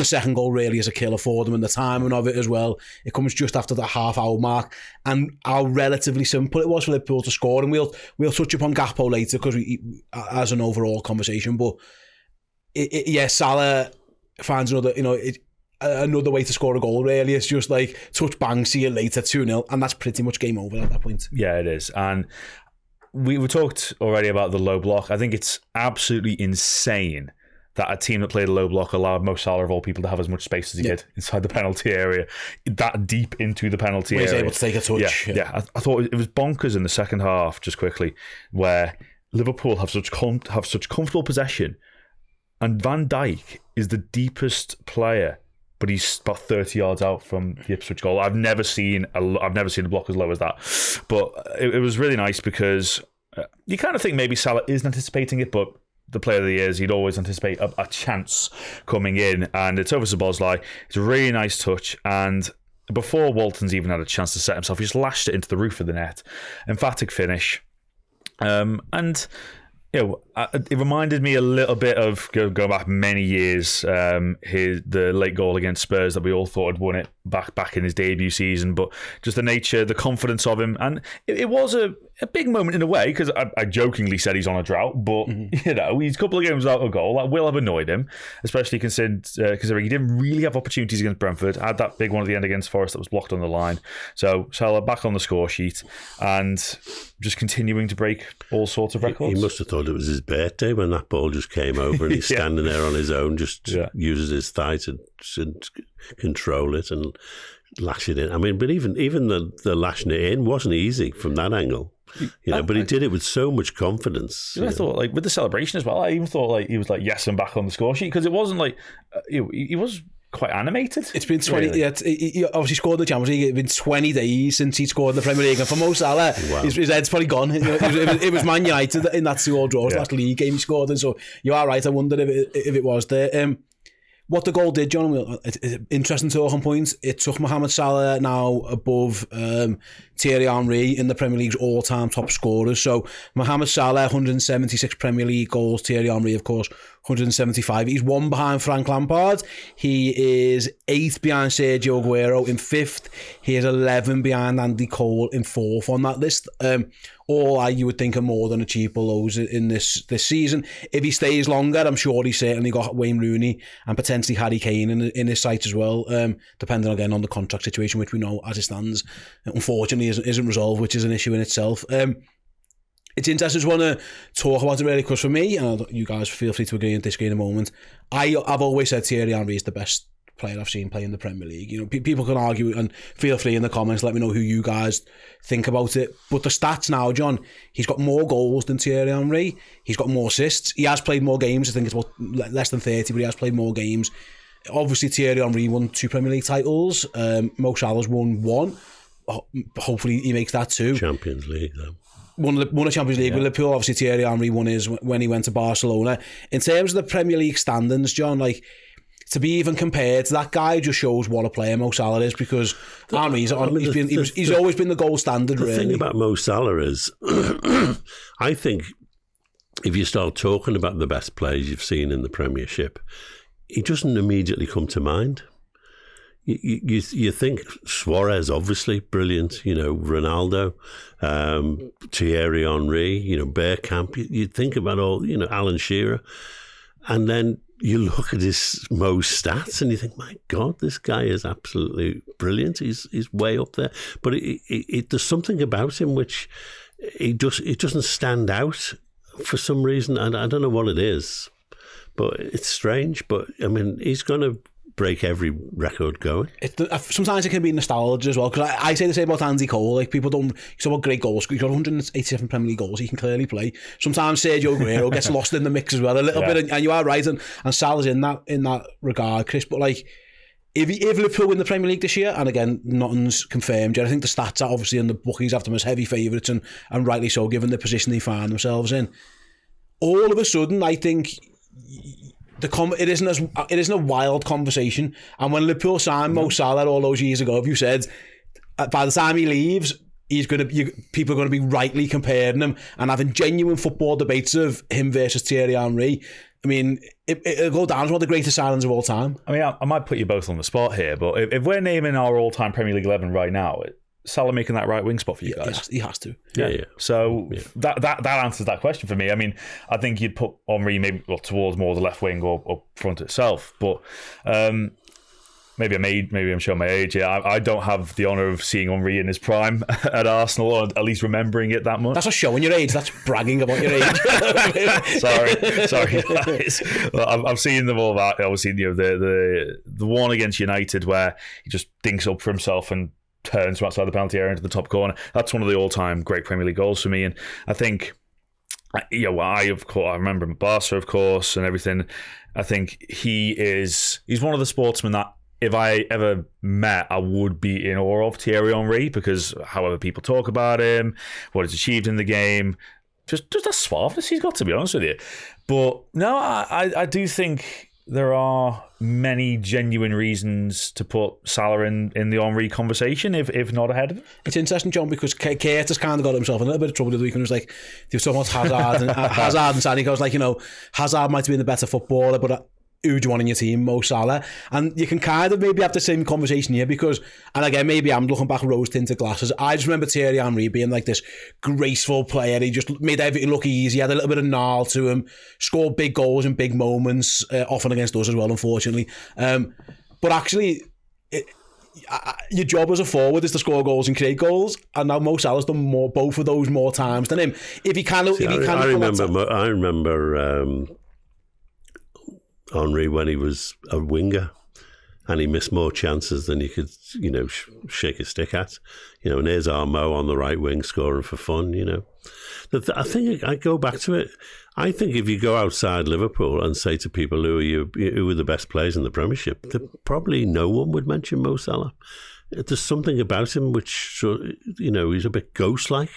the second goal really is a killer for them, and the timing of it as well. It comes just after the half-hour mark, and how relatively simple it was for Liverpool to score. And we'll touch upon Gakpo later because as an overall conversation. But Salah finds another way to score a goal. Really, it's just like touch, bang, see you later, 2-0, and that's pretty much game over at that point. Yeah, it is. And we talked already about the low block. I think it's absolutely insane that a team that played a low block allowed Mo Salah, of all people, to have as much space as he did inside the penalty area, that deep into the penalty area. He's able to take a touch. Yeah. I thought it was bonkers in the second half, just quickly, where Liverpool have such comfortable possession, and Van Dijk is the deepest player, but he's about 30 yards out from the Ipswich goal. I've never seen a block as low as that. But it was really nice because you kind of think maybe Salah isn't anticipating it, but the player of the year, he'd always anticipate a chance coming in, and it's over Szoboszlai. It's a really nice touch, and before Walton's even had a chance to set himself, he just lashed it into the roof of the net. Emphatic finish, and it reminded me a little bit of going back many years, the late goal against Spurs that we all thought had won it back in his debut season, but just the nature, the confidence of him, and it was a big moment in a way, because I jokingly said he's on a drought, but he's a couple of games without a goal. That will have annoyed him, especially considering he didn't really have opportunities against Brentford. Had that big one at the end against Forest that was blocked on the line. So Salah back on the score sheet and just continuing to break all sorts of records. He must have thought it was his birthday when that ball just came over and he's standing there on his own, just uses his thigh to control it and lash it in. I mean, but even the lashing it in wasn't easy from that angle. But he did it with so much confidence. I thought, like, with the celebration as well, I even thought like he was like, yes, I'm back on the score sheet, because it wasn't like he was quite animated. It's been 20. Really. He obviously scored the Champions League. It's been 20 days since he scored in the Premier League, and for Mo Salah, his head's probably gone. It was Man United in that 2-2 draw, last league game he scored, and so you are right. I wondered if it was there. What the goal did, John, it's interesting talking points. It took Mohamed Salah now above Thierry Henry in the Premier League's all-time top scorers. So Mohamed Salah, 176 Premier League goals. Thierry Henry, of course, 175. He's one behind Frank Lampard. He is 8th behind Sergio Aguero in 5th. He is 11 behind Andy Cole in 4th on that list. All you would think are more than achievable lows in this season. If he stays longer, I'm sure he's certainly got Wayne Rooney and potentially Harry Kane in his sights as well, depending again on the contract situation, which we know as it stands, unfortunately isn't resolved, which is an issue in itself. It's interesting. I just want to talk about it really, because for me, and you guys feel free to agree and disagree in a moment, I've always said Thierry Henry is the best player I've seen play in the Premier League. People can argue, and feel free in the comments, let me know who you guys think about it. But the stats now, John, he's got more goals than Thierry Henry. He's got more assists. He has played more games. I think it's about less than 30, but he has played more games. Obviously, Thierry Henry won 2 Premier League titles. Mo Salah's won 1. Hopefully, he makes that 2. Champions League, though. Won a Champions League with Liverpool. Obviously, Thierry Henry won his when he went to Barcelona. In terms of the Premier League standings, John, like, to be even compared to that guy just shows what a player Mo Salah is, because Henry's he's always been the gold standard. The thing about Mo Salah is, I think if you start talking about the best players you've seen in the Premiership, he doesn't immediately come to mind. You think Suarez, obviously brilliant, Ronaldo, Thierry Henry, Bergkamp. You think about all, Alan Shearer, and then you look at his Mo's stats and you think, my God, this guy is absolutely brilliant. He's way up there. But there's something about him which it doesn't stand out for some reason. And I don't know what it is, but it's strange. But I mean, he's going to break every record going. Sometimes it can be nostalgia as well, because I say the same about Andy Cole. Like, people don't, he's got great goals. He's got 187 Premier League goals. He can clearly play. Sometimes Sergio Aguero gets lost in the mix as well a little bit, and you are right, and Salah's in that regard, Chris. But like, if Liverpool win the Premier League this year, and again, nothing's confirmed yet, I think the stats are obviously in the bookies have them as heavy favourites, and rightly so, given the position they find themselves in. All of a sudden, I think it isn't a wild conversation. And when Liverpool signed Mo Salah all those years ago, if you said by the time he leaves, people are going to be rightly comparing him and having genuine football debates of him versus Thierry Henry, I mean, it'll go down as one of the greatest signings of all time. I mean, I might put you both on the spot here, but if we're naming our all-time Premier League 11 right now, Salah making that right wing spot for you guys? He has to. Yeah. So that answers that question for me. I mean, I think you'd put Henry maybe towards more the left wing or up front itself, but maybe I'm showing my age here. I don't have the honour of seeing Henry in his prime at Arsenal, or at least remembering it that much. That's not showing your age. That's bragging about your age. sorry, guys. Well, I've seen them all. That obviously, the one against United where he just dinks up for himself and turns from outside the penalty area into the top corner. That's one of the all-time great Premier League goals for me, and I think, I remember him at Barca, of course, and everything. I think he's one of the sportsmen that, if I ever met, I would be in awe of Thierry Henry, because however people talk about him, what he's achieved in the game, just that suaveness he's got, to be honest with you. But no, I do think there are many genuine reasons to put Salah in the Henry conversation, if not ahead of it. It's interesting, John, because Kurt has kind of got himself in a little bit of trouble the week, and it was like, they were talking about Hazard and Salah. He goes like, Hazard might have been the better footballer, but who do you want in your team? Mo Salah. And you can kind of maybe have the same conversation here, because, and again, maybe I'm looking back rose-tinted glasses, I just remember Thierry Henry being like this graceful player. He just made everything look easy. He had a little bit of gnarl to him, scored big goals in big moments, often against us as well, unfortunately. But actually, your job as a forward is to score goals and create goals, and now Mo Salah's done both of those more times than him. I remember Henry when he was a winger, and he missed more chances than he could, shake a stick at. And there's our Mo on the right wing scoring for fun. I think I go back to it. I think if you go outside Liverpool and say to people who are the best players in the Premiership, probably no one would mention Mo Salah. There's something about him which, he's a bit ghost-like.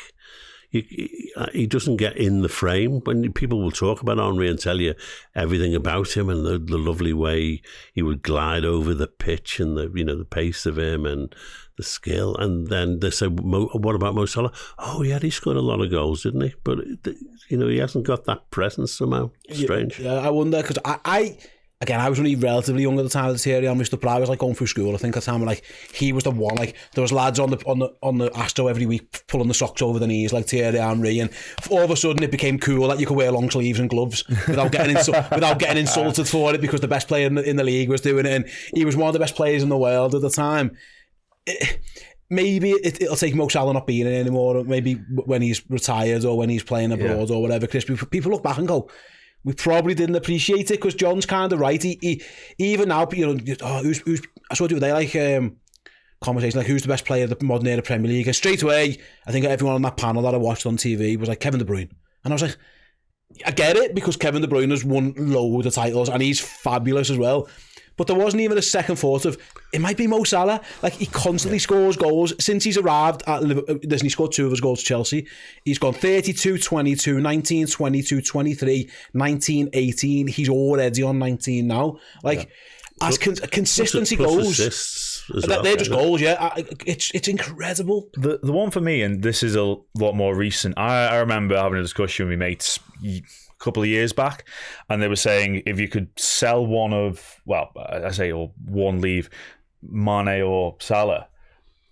He doesn't get in the frame. When people will talk about Henry and tell you everything about him and the lovely way he would glide over the pitch and the pace of him and the skill, and then they say, what about Mo Salah? Oh yeah, he scored a lot of goals, didn't he? But he hasn't got that presence somehow. Strange. Yeah, I wonder, because I was only relatively young at the time of the Thierry Henry stuff, but I was like going through school. I think at the time, like, he was the one. Like, there was lads on the Astro every week pulling the socks over the knees like Thierry Henry, and all of a sudden it became cool that you could wear long sleeves and gloves without getting insulted for it, because the best player in the league was doing it, and he was one of the best players in the world at the time. Maybe it'll take Mo Salah not being in anymore, or maybe when he's retired or when he's playing abroad or whatever. Chris, people look back and go, we probably didn't appreciate it, because John's kind of right. He even now, who's I saw the other day, like, conversation like, who's the best player of the modern era Premier League? And straight away, I think everyone on that panel that I watched on TV was like Kevin De Bruyne, and I was like, I get it, because Kevin De Bruyne has won loads of titles and he's fabulous as well. But there wasn't even a second thought of, it might be Mo Salah. Like, he constantly scores goals. Since he's arrived at Liverpool, he scored 2 of his goals to Chelsea. He's gone 32, 22, 19, 22, 23, 19, 18. He's already on 19 now. Like, as consistency goes, they're just goals, yeah. It's incredible. The one for me, and this is a lot more recent, I remember having a discussion with my mates couple of years back, and they were saying if you could sell one leave, Mane or Salah,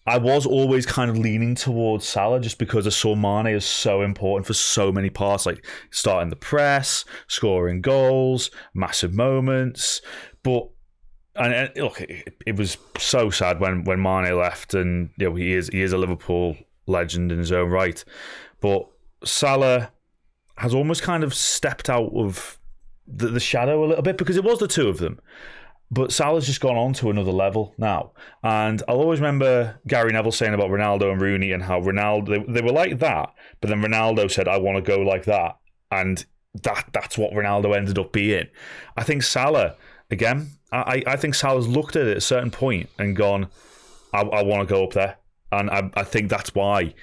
I was always kind of leaning towards Salah, just because I saw Mane is so important for so many parts, like starting the press, scoring goals, massive moments. But look, it was so sad when Mane left, and he is a Liverpool legend in his own right. But Salah has almost kind of stepped out of the shadow a little bit, because it was the two of them. But Salah's just gone on to another level now. And I'll always remember Gary Neville saying about Ronaldo and Rooney, and how Ronaldo, they were like that, but then Ronaldo said, I want to go like that. And that's what Ronaldo ended up being. I think Salah, again, I think Salah's looked at it at a certain point and gone, I want to go up there. And I think that's why,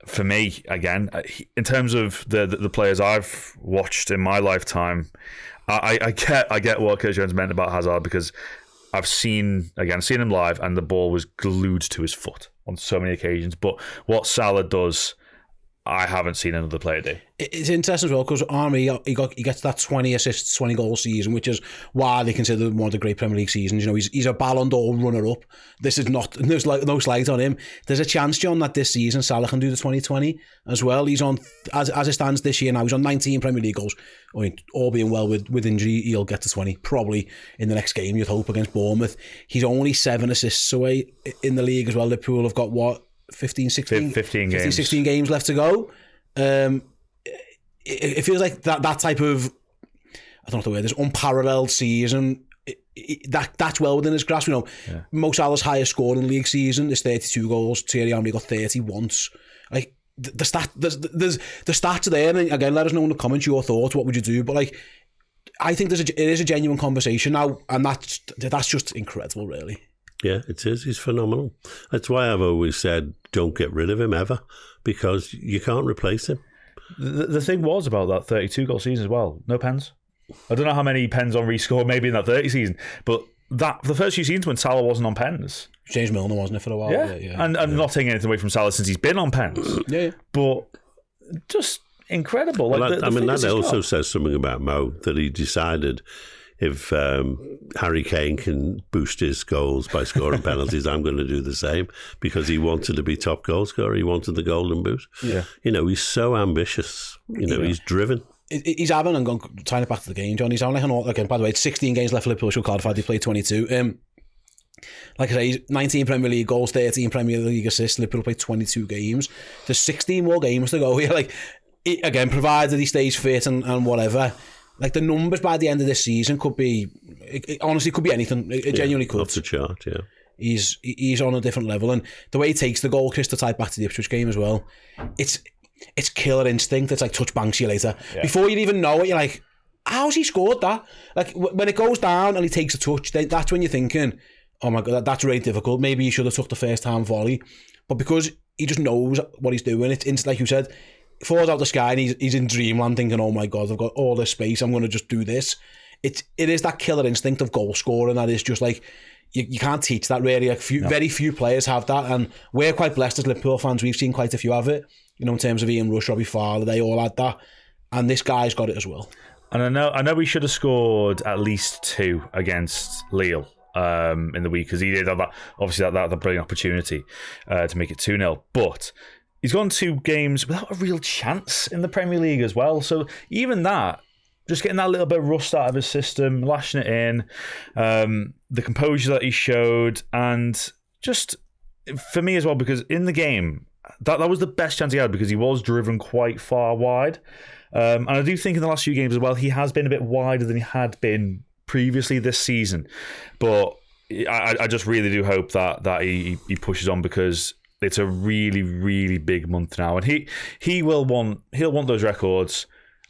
for me, again, in terms of the players I've watched in my lifetime, I get what Curtis Jones meant about Hazard, because I've seen him live, and the ball was glued to his foot on so many occasions. But what Salah does, I haven't seen another player do. It's interesting as well because Henry, he gets that 20 assists, 20 goal season, which is why they consider one of the great Premier League seasons. You know, he's a Ballon d'Or runner-up. This is not, there's like no slight on him. There's a chance, John, that this season Salah can do the 2020 as well. He's on, as it stands this year now, he's on 19 Premier League goals. I mean, all being well with injury, he'll get to 20 probably in the next game, you'd hope, against Bournemouth. He's only 7 assists away in the league as well. Liverpool have got what? 15 games. 16 games left to go. It feels like that type of, I don't know the word, this unparalleled season, that's well within his grasp. You know, Mo Salah's highest scoring league season is 32 goals. Thierry Henry got 30 once. Like the stats are there, and again, let us know in the comments your thoughts. What would you do? But like, I think it is a genuine conversation now, and that's just incredible, really. Yeah, it is. He's phenomenal. That's why I've always said, don't get rid of him ever, because you can't replace him. The thing was about that 32-goal season as well, no pens. I don't know how many pens Henry scored maybe in that 30 season, but the first few seasons when Salah wasn't on pens. James Milner, wasn't it, for a while? Yeah. And I'm not taking anything away from Salah since he's been on pens. Yeah. But just incredible. Well, like that also says something about Mo, that he decided, if Harry Kane can boost his goals by scoring penalties, I'm going to do the same, because he wanted to be top goal scorer. He wanted the golden boot. Yeah. You know, he's so ambitious. You know, he's driven. He's having, and going, tying it back to the game, John, he's having again, by the way, it's 16 games left for Liverpool, should clarify, they played 22. Like I say, he's 19 Premier League goals, 13 Premier League assists, Liverpool played 22 games. There's 16 more games to go here. Like, again, provided he stays fit and whatever, like the numbers by the end of this season could be, it honestly could be anything. It genuinely could. Off the chart, yeah. He's on a different level, and the way he takes the goal, Chris, to tie back to the Ipswich game as well, it's killer instinct. It's like touch banks you later. Yeah. Before you even know it, you're like, how's he scored that? Like when it goes down and he takes a touch, that's when you're thinking, oh my God, that's really difficult. Maybe he should have took the first time volley, but because he just knows what he's doing, it's like you said, falls out the sky and he's in dreamland thinking, oh my God, I've got all this space, I'm going to just do this. It is that killer instinct of goal scoring that is just like, you can't teach that really. Like very few players have that, and we're quite blessed as Liverpool fans. We've seen quite a few have it, you know, in terms of Ian Rush, Robbie Fowler, they all had that, and this guy's got it as well. And I know we should have scored at least 2 against Lille in the week, because he did have that, obviously that brilliant opportunity to make it 2-0, but he's gone 2 games without a real chance in the Premier League as well. So even that, just getting that little bit of rust out of his system, lashing it in, the composure that he showed, and just for me as well, because in the game, that was the best chance he had, because he was driven quite far wide. And I do think in the last few games as well, he has been a bit wider than he had been previously this season. But I just really do hope that he pushes on, because it's a really, really big month now, and he'll want those records.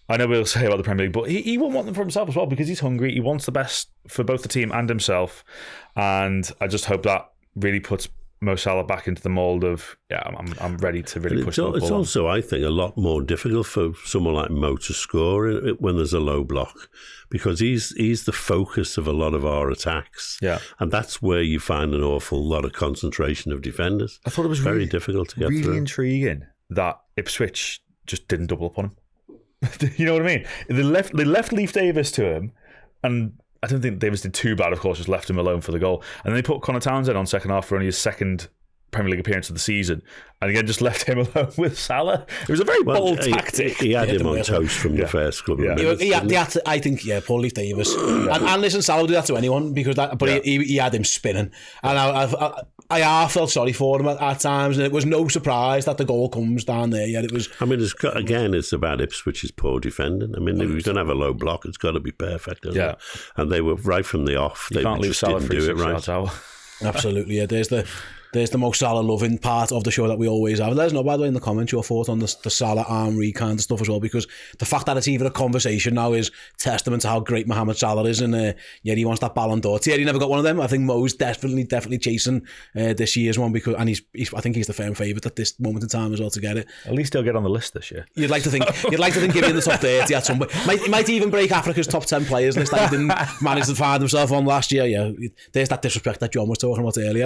I know we'll say about the Premier League, but he won't want them for himself as well, because he's hungry. He wants the best for both the team and himself, and I just hope that really puts Mo Salah back into the mould of, I'm ready to really push the ball. It's also, I think, a lot more difficult for someone like Mo to score when there's a low block, because he's the focus of a lot of our attacks. Yeah. And that's where you find an awful lot of concentration of defenders. I thought it was very difficult to get really through. Really intriguing that Ipswich just didn't double up on him. You know what I mean? They left Leif Davis to him, and I don't think Davis did too bad, of course, just left him alone for the goal. And then they put Connor Townsend on second half for only his second Premier League appearance of the season, and again just left him alone with Salah. It was a very bold tactic. He had him on toast from the first couple of minutes. He had to, I think, Paul Leif Davis. And listen, Salah would do that to anyone, because he had him spinning. And I felt sorry for him at times, and it was no surprise that the goal comes down there. Yeah, it was. I mean, it's about Ipswich's poor defending. I mean, if you're going to have a low block, it's got to be perfect, isn't it? And they were right from the off. They just didn't do it right. Absolutely, yeah. There's the Mo Salah loving part of the show that we always have. Let us know, by the way, in the comments your thoughts on the Salah Henry kind of stuff as well, because the fact that it's even a conversation now is testament to how great Mohamed Salah is, and he wants that Ballon d'Or. Thierry never got one of them. I think Mo's definitely chasing this year's one, because I think he's the firm favourite at this moment in time as well to get it. At least he'll get on the list this year. You'd like to think he'll be in the top 30 at some point. He might even break Africa's top 10 players list that he didn't manage to find himself on last year. Yeah, there's that disrespect that John was talking about earlier.